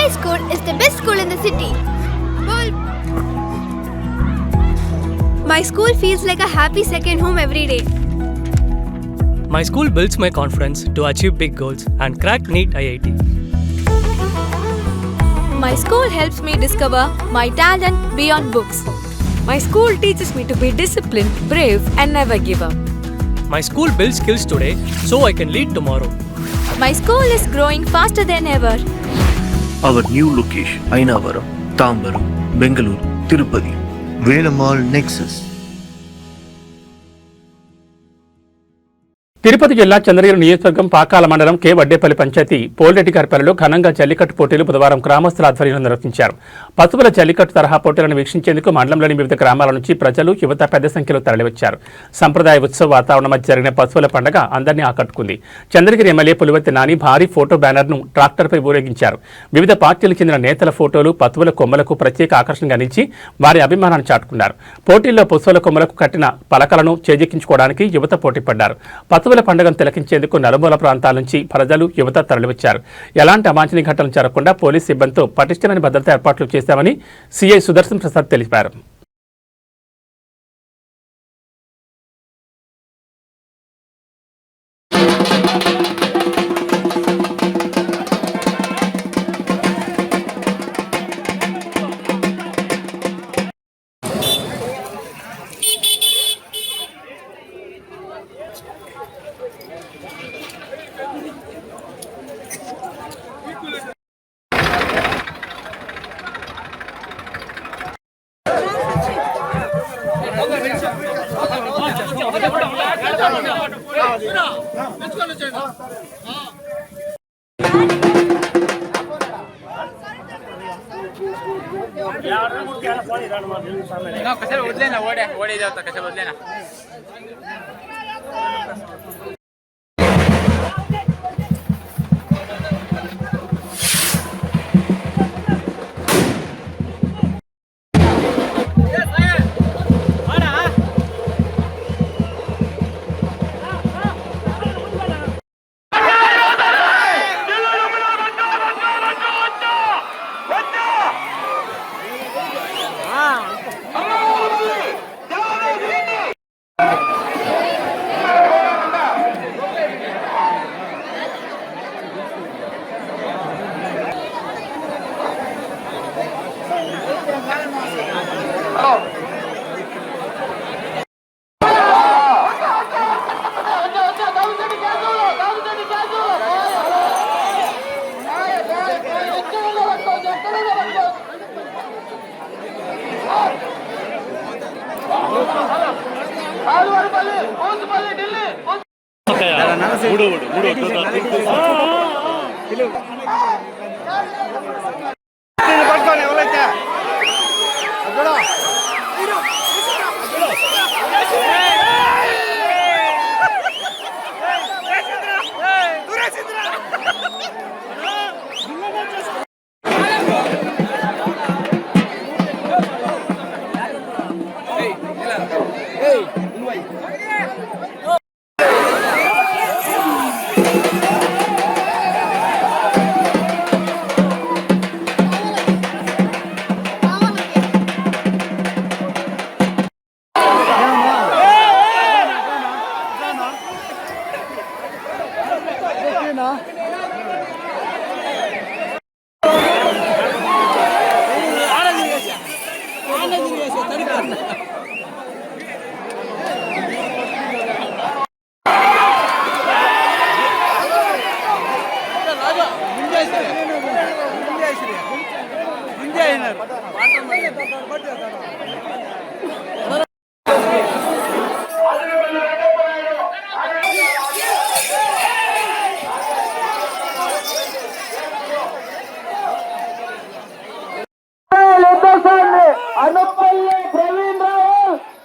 My school is the best school in the city. My school feels like a happy second home every day. My school builds my confidence to achieve big goals and crack NEET IIT. My school helps me discover my talent beyond books. My school teaches me to be disciplined, brave, and never give up. My school builds skills today so I can lead tomorrow. My school is growing faster than ever. Our new location, Ainavaram, Tambaram, Bengaluru, Tirupati, Velamal Nexus. Tirupati జిల్లా చంద్రగిరి నియోజకవర్గం పాకాల మండలం కే వడ్డేపల్లి పంచాయతీ పోలిరెడ్డిగారిపల్లిలో ఘనంగా జల్లికట్టు పోటీలు బుధవారం గ్రామస్తుల ఆధ్వర్యంలో నిర్వహించారు. పశువుల జల్లికట్టు తరహా పోటీలను వీక్షించేందుకు మండలంలోని వివిధ గ్రామాల నుంచి ప్రజలు, యువత పెద్ద సంఖ్యలో తరలివచ్చారు. సంప్రదాయ ఉత్సవ వాతావరణం మధ్య జరిగిన పశువుల పండుగ అందరినీ ఆకట్టుకుంది. చంద్రగిరి ఎమ్మెల్యే పులివర్తి నాని భారీ ఫోటో బ్యానర్ను ట్రాక్టర్పై ఊరేగించారు. వివిధ పార్టీలకు చెందిన నేతల ఫోటోలు పశువుల కొమ్మలకు ప్రత్యేక ఆకర్షణగా నిలిచి వారి అభిమానాన్ని చాటుకున్నారు. పోటీల్లో పశువుల కొమ్మలకు కట్టిన పలకలను చేజిక్కించుకోవడానికి యువత పోటీపడ్డారు. పశువుల పండుగను తిలకించేందుకు నలుమూల ప్రాంతాల నుంచి ప్రజలు, యువత తరలివచ్చారు. ఎలాంటి అవాంఛనీయ ఘటనలు జరగకుండా పోలీస్ సిబ్బందితో పటిష్టమైన భద్రతా ఏర్పాట్లు చేశామని సీఐ సుదర్శన్ ప్రసాద్ తెలిపారు. कशाला उडले ना ओढे जाता कशा बदले ना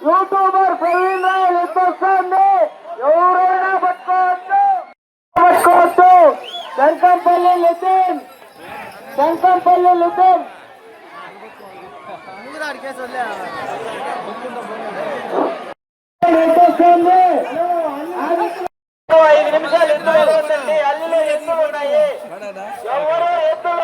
యూట్యూబర్ ప్రవీణ్ రావు ఎత్తొస్తుంది. ఎవరైనా పట్టుకోవచ్చు. శంకంపల్లి లితిన్ ఎత్తొస్తుంది. 5 నిమిషాలు ఎత్తులు ఉందండి. అల్లిలో ఎత్తులు ఉన్నాయి. ఎవరో ఎత్తులు